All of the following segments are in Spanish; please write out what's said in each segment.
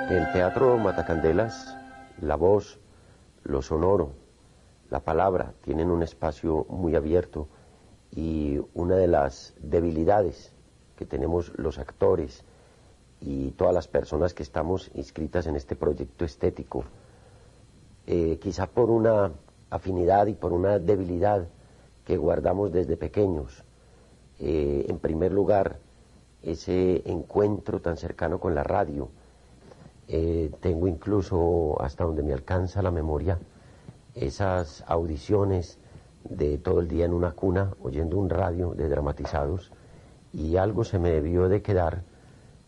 El teatro Matacandelas, la voz, lo sonoro, la palabra tienen un espacio muy abierto, y una de las debilidades que tenemos los actores y todas las personas que estamos inscritas en este proyecto estético, quizá por una afinidad y por una debilidad que guardamos desde pequeños, en primer lugar, ese encuentro tan cercano con la radio. Tengo incluso, hasta donde me alcanza la memoria, esas audiciones de todo el día en una cuna, oyendo un radio de dramatizados, y algo se me debió de quedar,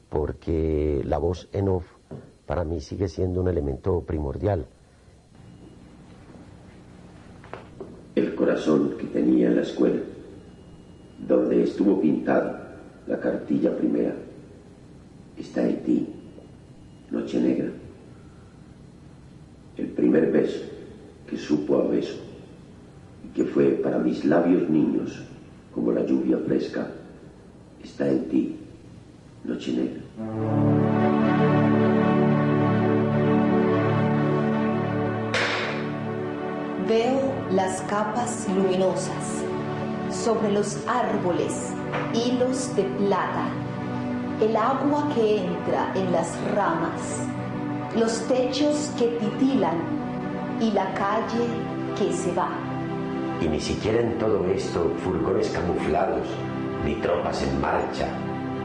porque la voz en off para mí sigue siendo un elemento primordial. El corazón que tenía en la escuela, donde estuvo pintada la cartilla primera, está en ti, noche negra. El primer beso que supo a beso, y que fue para mis labios niños como la lluvia fresca, está en ti, noche negra. Veo las capas luminosas sobre los árboles, hilos de plata, el agua que entra en las ramas, los techos que titilan y la calle que se va. Y ni siquiera en todo esto furgones camuflados, ni tropas en marcha,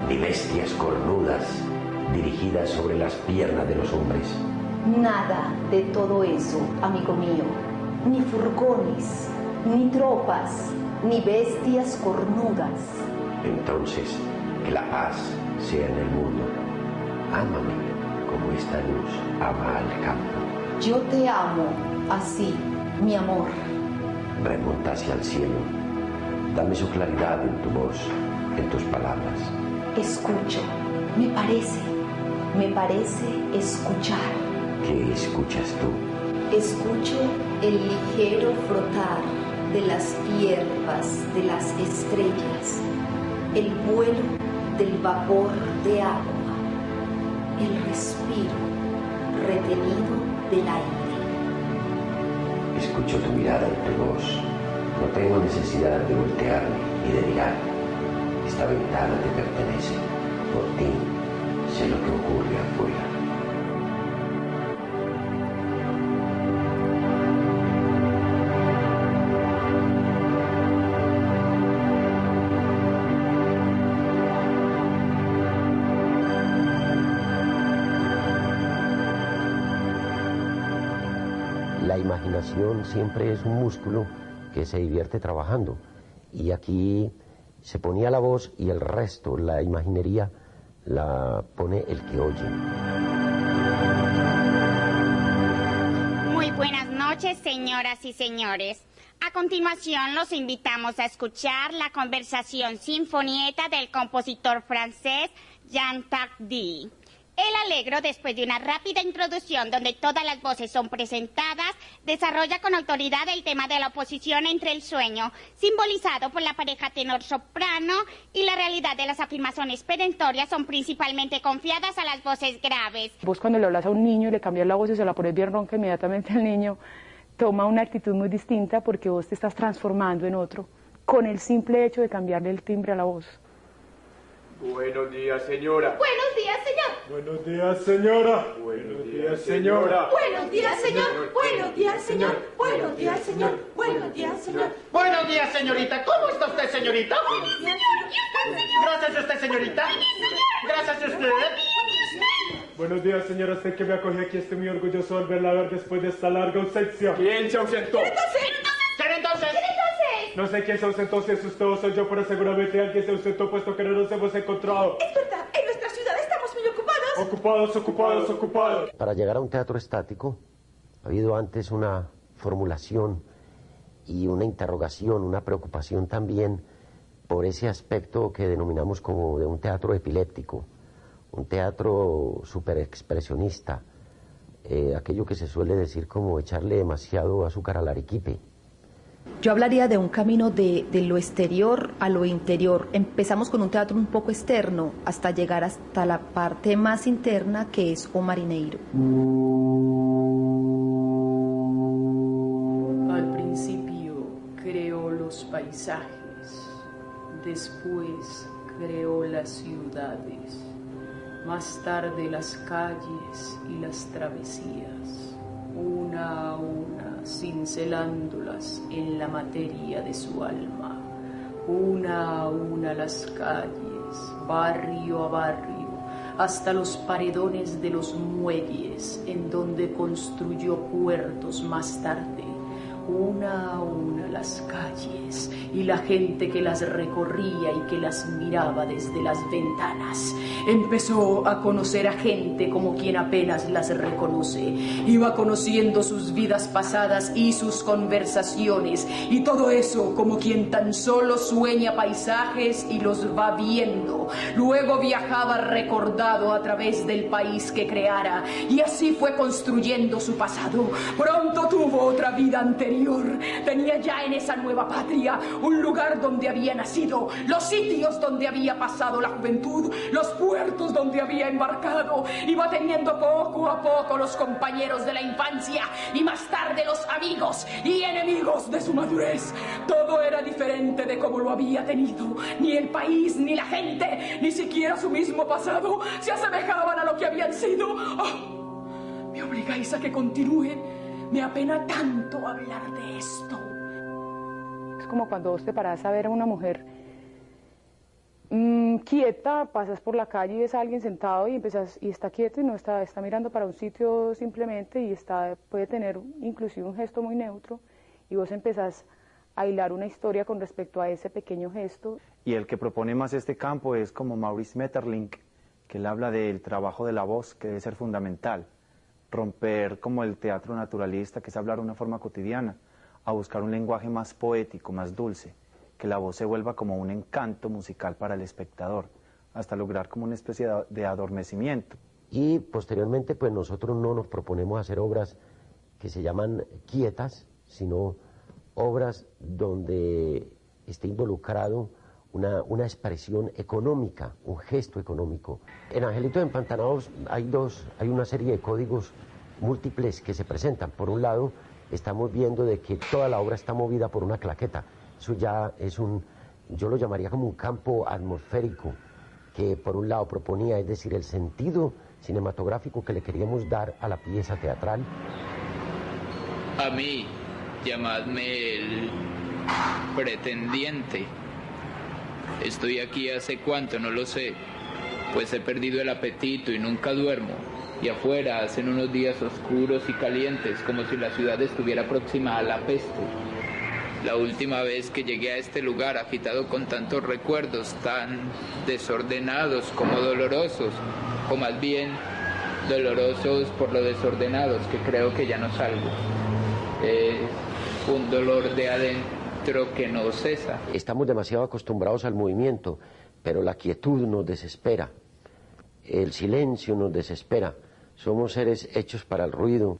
ni bestias cornudas dirigidas sobre las piernas de los hombres. Nada de todo eso, amigo mío. Ni furgones, ni tropas, ni bestias cornudas. Entonces, que la paz sea en el mundo. Ámame como esta luz ama al campo. Yo te amo así, mi amor. Remonta hacia el cielo. Dame su claridad en tu voz, en tus palabras. Escucho, me parece escuchar. ¿Qué escuchas tú? Escucho el ligero frotar de las hierbas de las estrellas, el vuelo del vapor de agua, el respiro retenido del aire. Escucho tu mirada y tu voz. No tengo necesidad de voltearme y de mirar. Esta ventana te pertenece. Por ti sé lo que ocurre afuera. La imaginación siempre es un músculo que se divierte trabajando, y aquí se ponía la voz y el resto, la imaginería, la pone el que oye. Muy buenas noches, señoras y señores. A continuación los invitamos a escuchar la conversación sinfonieta del compositor francés Jean Tardy. El Allegro, después de una rápida introducción donde todas las voces son presentadas, desarrolla con autoridad el tema de la oposición entre el sueño, simbolizado por la pareja tenor-soprano, y la realidad de las afirmaciones perentorias son principalmente confiadas a las voces graves. Vos cuando le hablas a un niño y le cambias la voz y se la pones bien ronca, inmediatamente el niño toma una actitud muy distinta porque vos te estás transformando en otro, con el simple hecho de cambiarle el timbre a la voz. Buenos días, señora. Buenos días, señor. Buenos días, señora. Buenos días, señora. Buenos días, señor. Buenos días, señor. Buenos días, señor. Buenos días, señor. Buenos días, señorita. ¿Cómo está usted, señorita? Gracias a usted, señorita. Gracias a usted. Buenos días, señora. Usted que me acoge aquí, estoy muy orgulloso de verla ver después de esta larga ausencia. ¿Quién se ausentó? ¿Quién entonces? No sé quién se ausentó, si es usted o soy yo, pero seguramente alguien se ausentó, puesto que no nos hemos encontrado. Es verdad, en nuestra ciudad estamos muy ocupados. Ocupados. Para llegar a un teatro estático, ha habido antes una formulación y una interrogación, una preocupación también por ese aspecto que denominamos como de un teatro epiléptico, un teatro superexpresionista, aquello que se suele decir como echarle demasiado azúcar al arequipe. Yo hablaría de un camino de lo exterior a lo interior. Empezamos con un teatro un poco externo hasta llegar hasta la parte más interna, que es O Marineiro. Al principio creó los paisajes, después creó las ciudades, más tarde las calles y las travesías, una a una, cincelándolas en la materia de su alma, una a una las calles, barrio a barrio, hasta los paredones de los muelles, en donde construyó puertos más tarde, una a una las calles y la gente que las recorría y que las miraba desde las ventanas. Empezó a conocer a gente como quien apenas las reconoce. Iba conociendo sus vidas pasadas y sus conversaciones, y todo eso como quien tan solo sueña paisajes y los va viendo. Luego viajaba recordado a través del país que creara, y así fue construyendo su pasado. Pronto tuvo otra vida anterior. Tenía ya en esa nueva patria un lugar donde había nacido, los sitios donde había pasado la juventud, los puertos donde había embarcado. Iba teniendo poco a poco los compañeros de la infancia y más tarde los amigos y enemigos de su madurez. Todo era diferente de como lo había tenido. Ni el país, ni la gente, ni siquiera su mismo pasado se asemejaban a lo que habían sido. Oh, me obligáis a que continúe. Me apena tanto hablar de esto. Es como cuando vos te parás a ver a una mujer quieta, pasas por la calle y ves a alguien sentado y está quieto y no está mirando para un sitio simplemente, y puede tener inclusive un gesto muy neutro, y vos empezás a hilar una historia con respecto a ese pequeño gesto. Y el que propone más este campo es como Maurice Maeterlinck, que él habla del trabajo de la voz, que debe ser fundamental. Romper como el teatro naturalista, que es hablar una forma cotidiana, a buscar un lenguaje más poético, más dulce, que la voz se vuelva como un encanto musical para el espectador, hasta lograr como una especie de adormecimiento. Y posteriormente, pues nosotros no nos proponemos hacer obras que se llaman quietas, sino obras donde esté involucrado una expresión económica, un gesto económico. En Angelitos Empantanados hay una serie de códigos múltiples que se presentan. Por un lado, estamos viendo de que toda la obra está movida por una claqueta. Eso ya es yo lo llamaría como un campo atmosférico, que por un lado proponía, es decir, el sentido cinematográfico que le queríamos dar a la pieza teatral. A mí, llamadme el pretendiente. Estoy aquí hace cuánto, no lo sé, pues he perdido el apetito y nunca duermo. Y afuera hacen unos días oscuros y calientes, como si la ciudad estuviera próxima a la peste. La última vez que llegué a este lugar agitado con tantos recuerdos, tan desordenados como dolorosos, o más bien dolorosos por lo desordenados, que creo que ya no salgo. Es un dolor de adentro que no cesa. Estamos demasiado acostumbrados al movimiento, pero la quietud nos desespera, el silencio nos desespera. Somos seres hechos para el ruido.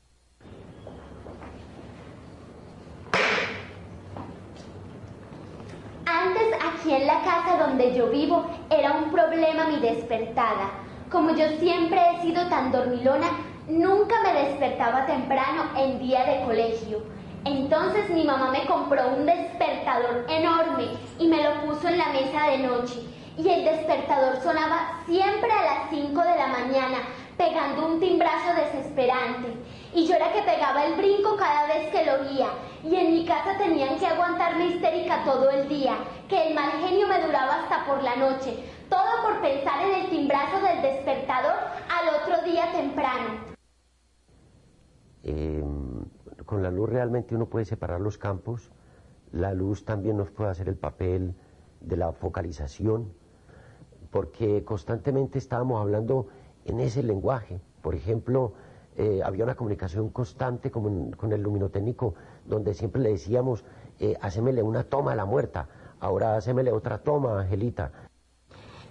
Antes, aquí en la casa donde yo vivo, era un problema mi despertada. Como yo siempre he sido tan dormilona, nunca me despertaba temprano en día de colegio. Entonces mi mamá me compró un despertador enorme y me lo puso en la mesa de noche. Y el despertador sonaba siempre a las 5 de la mañana, pegando un timbrazo desesperante. Y yo era que pegaba el brinco cada vez que lo oía. Y en mi casa tenían que aguantarme histérica todo el día, que el mal genio me duraba hasta por la noche. Todo por pensar en el timbrazo del despertador al otro día temprano. Con la luz realmente uno puede separar los campos. La luz también nos puede hacer el papel de la focalización, porque constantemente estábamos hablando en ese lenguaje. Por ejemplo, había una comunicación constante con el luminotécnico, donde siempre le decíamos, hacémele una toma a la muerta, ahora hacémele otra toma, Angelita.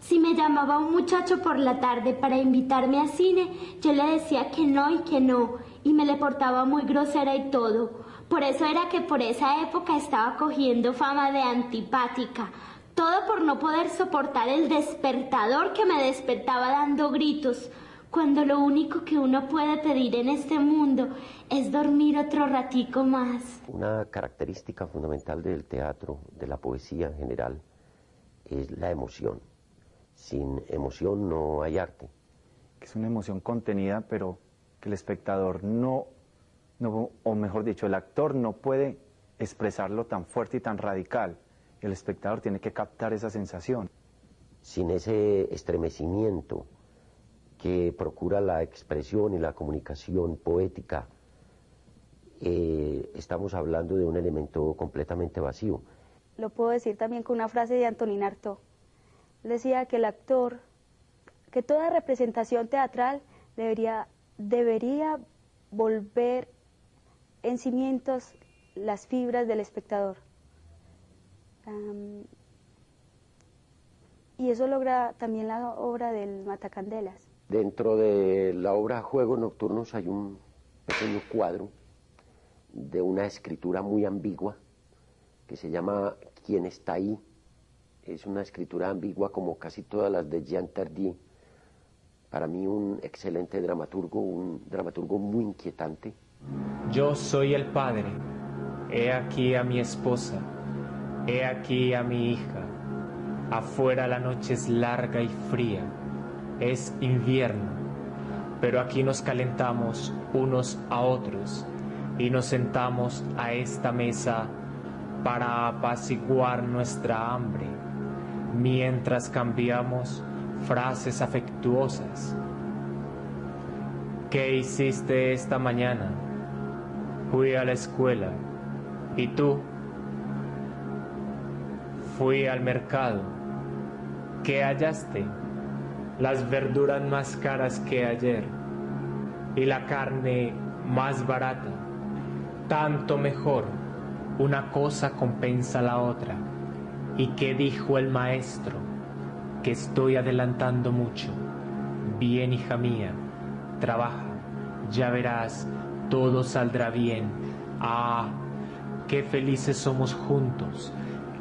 Si me llamaba un muchacho por la tarde para invitarme a cine, yo le decía que no y que no, y me le portaba muy grosera y todo, Por eso era que por esa época estaba cogiendo fama de antipática. Todo por no poder soportar el despertador que me despertaba dando gritos, cuando lo único que uno puede pedir en este mundo es dormir otro ratico más. Una característica fundamental del teatro, de la poesía en general, es la emoción. Sin emoción no hay arte. Es una emoción contenida, pero que el espectador no, o mejor dicho, el actor no puede expresarlo tan fuerte y tan radical. El espectador tiene que captar esa sensación. Sin ese estremecimiento que procura la expresión y la comunicación poética, estamos hablando de un elemento completamente vacío. Lo puedo decir también con una frase de Antonin Artaud. Decía que el actor, que toda representación teatral debería volver en cimientos las fibras del espectador. Y eso logra también la obra del Matacandelas. Dentro de la obra Juegos Nocturnos hay un pequeño cuadro de una escritura muy ambigua que se llama ¿Quién está ahí? Es una escritura ambigua como casi todas las de Jean Tardieu. Para mí un excelente dramaturgo, un dramaturgo muy inquietante. Yo soy el padre, he aquí a mi esposa, he aquí a mi hija. Afuera la noche es larga y fría, es invierno, pero aquí nos calentamos unos a otros y nos sentamos a esta mesa para apaciguar nuestra hambre, mientras cambiamos frases afectuosas. ¿Qué hiciste esta mañana? Fui a la escuela. ¿Y tú? Fui al mercado. ¿Qué hallaste? Las verduras más caras que ayer y la carne más barata. Tanto mejor, una cosa compensa la otra. ¿Y qué dijo el maestro? Que estoy adelantando mucho. Bien, hija mía, trabaja, ya verás, todo saldrá bien. Ah, qué felices somos juntos,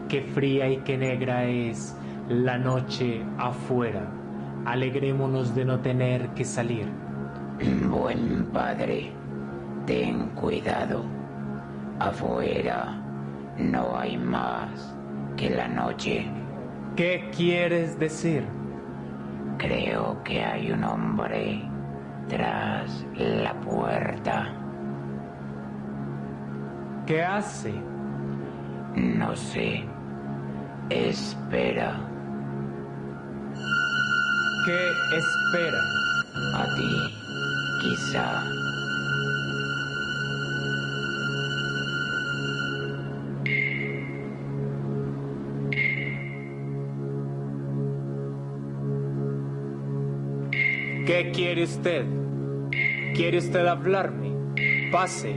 qué fría y qué negra es la noche afuera. Alegrémonos de no tener que salir. Buen padre, ten cuidado. Afuera no hay más que la noche. ¿Qué quieres decir? Creo que hay un hombre tras la puerta. ¿Qué hace? No sé. Espera. ¿Qué espera? A ti, quizá. ¿Qué quiere usted? ¿Quiere usted hablarme? Pase.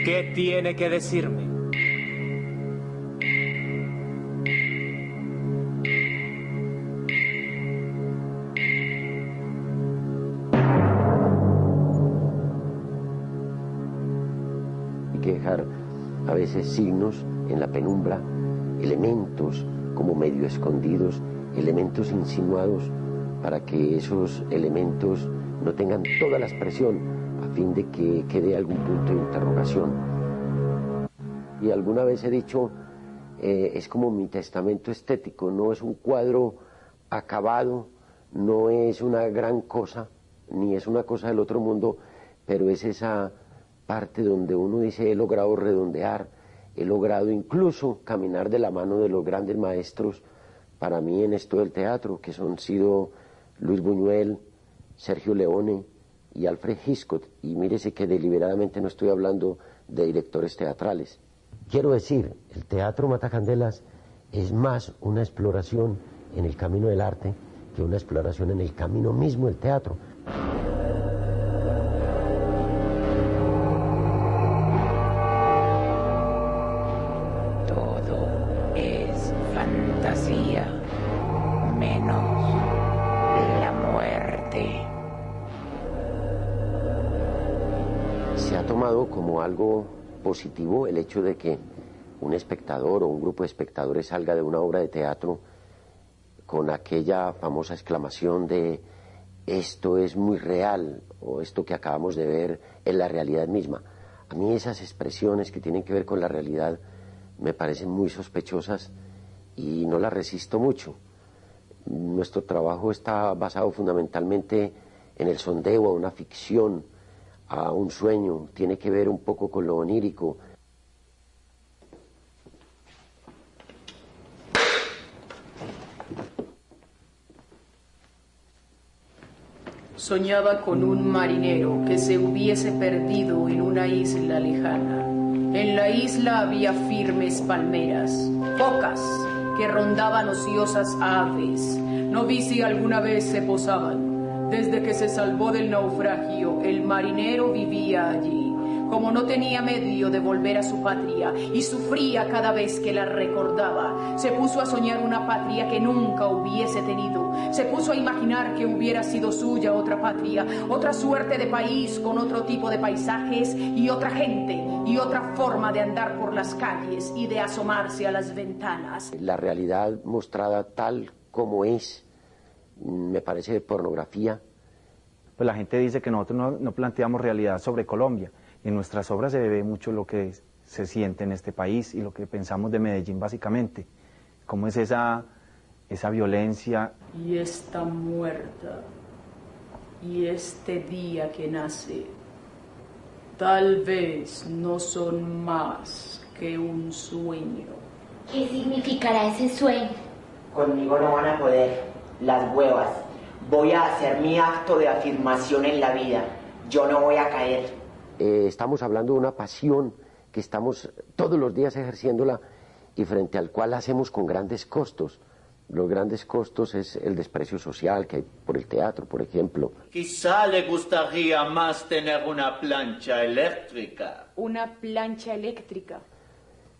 ¿Qué tiene que decirme? Hay que dejar a veces signos en la penumbra, elementos como medio escondidos, elementos insinuados, para que esos elementos no tengan toda la expresión, a fin de que quede algún punto de interrogación. Y alguna vez he dicho, es como mi testamento estético, no es un cuadro acabado, no es una gran cosa, ni es una cosa del otro mundo, pero es esa parte donde uno dice, he logrado redondear, he logrado incluso caminar de la mano de los grandes maestros para mí en esto del teatro, que son sido Luis Buñuel, Sergio Leone y Alfred Hitchcock, y mírese que deliberadamente no estoy hablando de directores teatrales. Quiero decir, el Teatro Matacandelas es más una exploración en el camino del arte que una exploración en el camino mismo del teatro. Todo es fantasía, menos la muerte. Se ha tomado como algo positivo el hecho de que un espectador o un grupo de espectadores salga de una obra de teatro con aquella famosa exclamación de esto es muy real o esto que acabamos de ver es la realidad misma. A mí esas expresiones que tienen que ver con la realidad me parecen muy sospechosas y no las resisto mucho. Nuestro trabajo está basado fundamentalmente en el sondeo a una ficción, a un sueño, tiene que ver un poco con lo onírico. Soñaba con un marinero que se hubiese perdido en una isla lejana. En la isla había firmes palmeras, focas que rondaban ociosas aves. No vi si alguna vez se posaban. Desde que se salvó del naufragio, el marinero vivía allí. Como no tenía medio de volver a su patria y sufría cada vez que la recordaba, se puso a soñar una patria que nunca hubiese tenido. Se puso a imaginar que hubiera sido suya otra patria, otra suerte de país con otro tipo de paisajes y otra gente y otra forma de andar por las calles y de asomarse a las ventanas. La realidad mostrada tal como es, me parece de pornografía. Pues la gente dice que nosotros no planteamos realidad sobre Colombia. En nuestras obras se ve mucho lo que se siente en este país y lo que pensamos de Medellín básicamente. Cómo es esa violencia. Y está muerta. Y este día que nace, tal vez no son más que un sueño. ¿Qué significará ese sueño? Conmigo no van a poder, las huevas. Voy a hacer mi acto de afirmación en la vida. Yo no voy a caer. Estamos hablando de una pasión que estamos todos los días ejerciéndola y frente al cual hacemos con grandes costos. Los grandes costos es el desprecio social que hay por el teatro, por ejemplo. Quizá le gustaría más tener una plancha eléctrica. Una plancha eléctrica.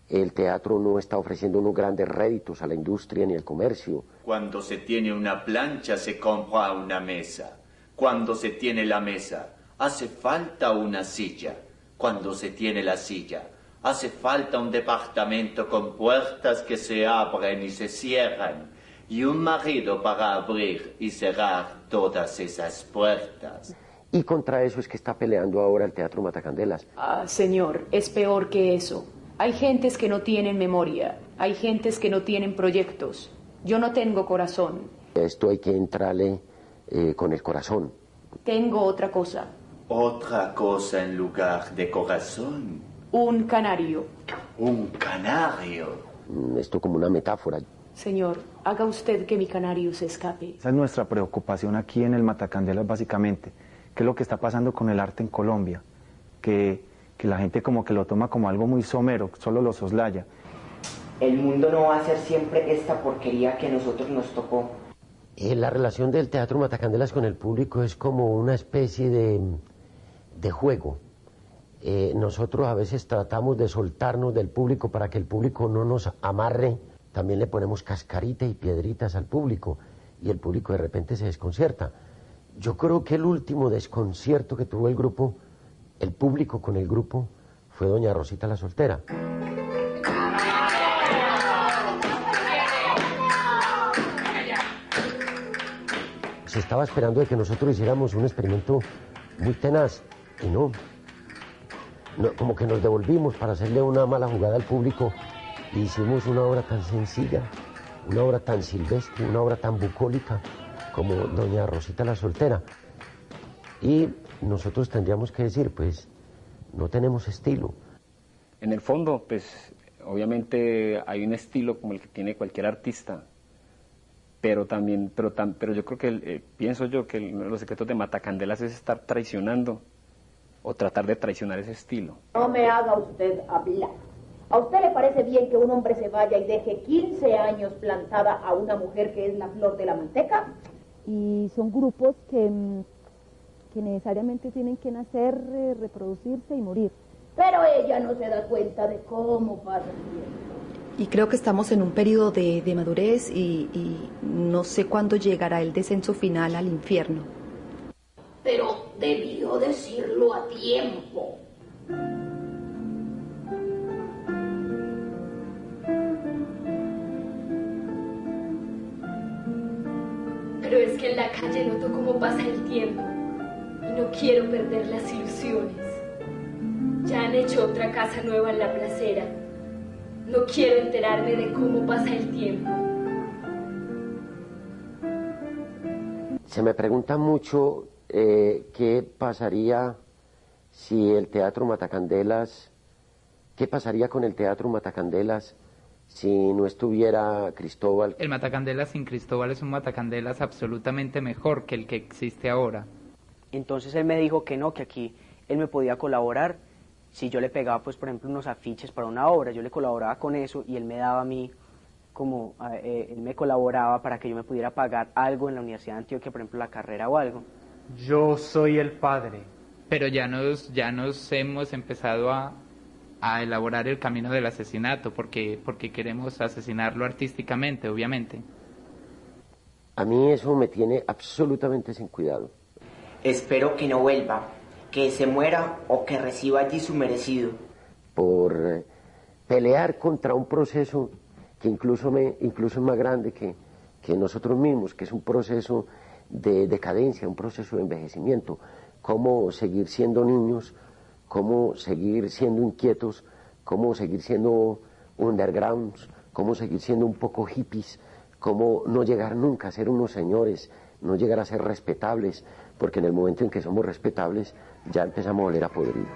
El teatro no está ofreciendo unos grandes réditos a la industria ni al comercio. Cuando se tiene una plancha se compra una mesa. Cuando se tiene la mesa hace falta una silla. Cuando se tiene la silla, hace falta un departamento con puertas que se abren y se cierran, y un marido para abrir y cerrar todas esas puertas. Y contra eso es que está peleando ahora el Teatro Matacandelas. Señor, es peor que eso. Hay gentes que no tienen memoria, hay gentes que no tienen proyectos. Yo no tengo corazón. Esto hay que entrarle con el corazón. Tengo otra cosa. Otra cosa en lugar de corazón. Un canario. Un canario. Esto como una metáfora. Señor, haga usted que mi canario se escape. Esa es nuestra preocupación aquí en el Matacandelas básicamente. ¿Qué es lo que está pasando con el arte en Colombia? Que la gente como que lo toma como algo muy somero, solo lo soslaya. El mundo no va a ser siempre esta porquería que a nosotros nos tocó. La relación del Teatro Matacandelas con el público es como una especie de juego. Nosotros a veces tratamos de soltarnos del público para que el público no nos amarre. También le ponemos cascarita y piedritas al público y el público de repente se desconcierta. Yo creo que el último desconcierto que tuvo el grupo, el público con el grupo, fue doña Rosita la Soltera. Se estaba esperando de que nosotros hiciéramos un experimento muy tenaz y no, como que nos devolvimos para hacerle una mala jugada al público y hicimos una obra tan sencilla, una obra tan silvestre, una obra tan bucólica como doña Rosita la Soltera. Y nosotros tendríamos que decir, pues, no tenemos estilo. En el fondo, pues, obviamente hay un estilo como el que tiene cualquier artista, pero yo creo que, pienso yo que uno de los secretos de Matacandelas es estar traicionando o tratar de traicionar ese estilo. No me haga usted hablar. ¿A usted le parece bien que un hombre se vaya y deje 15 años plantada a una mujer que es la flor de la manteca? Y son grupos que necesariamente tienen que nacer, reproducirse y morir. Pero ella no se da cuenta de cómo pasa el tiempo. Y creo que estamos en un periodo de madurez y no sé cuándo llegará el descenso final al infierno. Pero debió decirlo a tiempo. pero es que en la calle noto cómo pasa el tiempo y no quiero perder las ilusiones. Ya han hecho otra casa nueva en la placera. No quiero enterarme de cómo pasa el tiempo. Se me pregunta mucho qué pasaría si el Teatro Matacandelas, qué pasaría con el Teatro Matacandelas si no estuviera Cristóbal. El Matacandelas sin Cristóbal es un Matacandelas absolutamente mejor que el que existe ahora. Entonces él me dijo que no, que aquí él me podía colaborar si yo le pegaba, pues por ejemplo, unos afiches para una obra. Yo le colaboraba con eso y él me daba a mí como, él me colaboraba para que yo me pudiera pagar algo en la Universidad de Antioquia, por ejemplo, la carrera o algo. Yo soy el padre. Pero ya nos hemos empezado a elaborar el camino del asesinato, porque queremos asesinarlo artísticamente, obviamente. A mí eso me tiene absolutamente sin cuidado. Espero que no vuelva, que se muera o que reciba allí su merecido. Por pelear contra un proceso que incluso es más grande que nosotros mismos, que es un proceso de decadencia, un proceso de envejecimiento. Cómo seguir siendo niños, cómo seguir siendo inquietos, cómo seguir siendo undergrounds, cómo seguir siendo un poco hippies, cómo no llegar nunca a ser unos señores, no llegar a ser respetables, porque en el momento en que somos respetables ya empezamos a oler a podrido.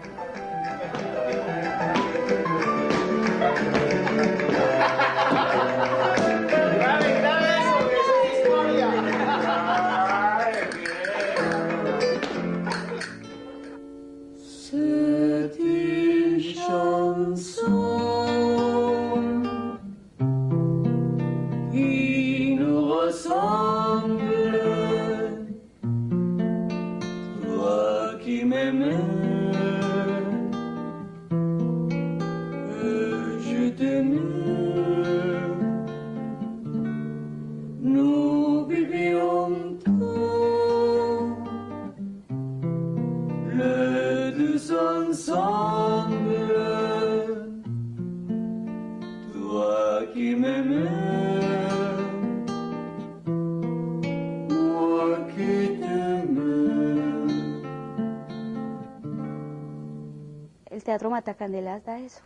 El Teatro Matacandelas da eso,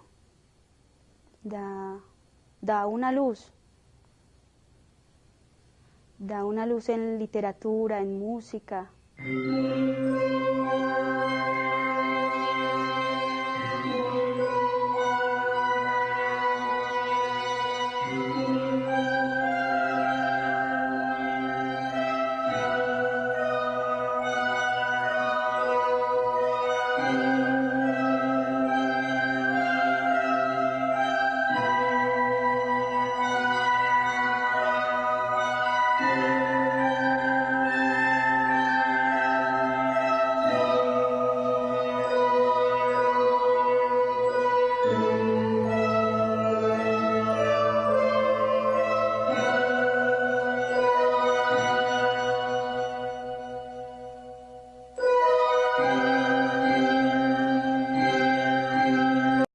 da una luz en literatura, en música.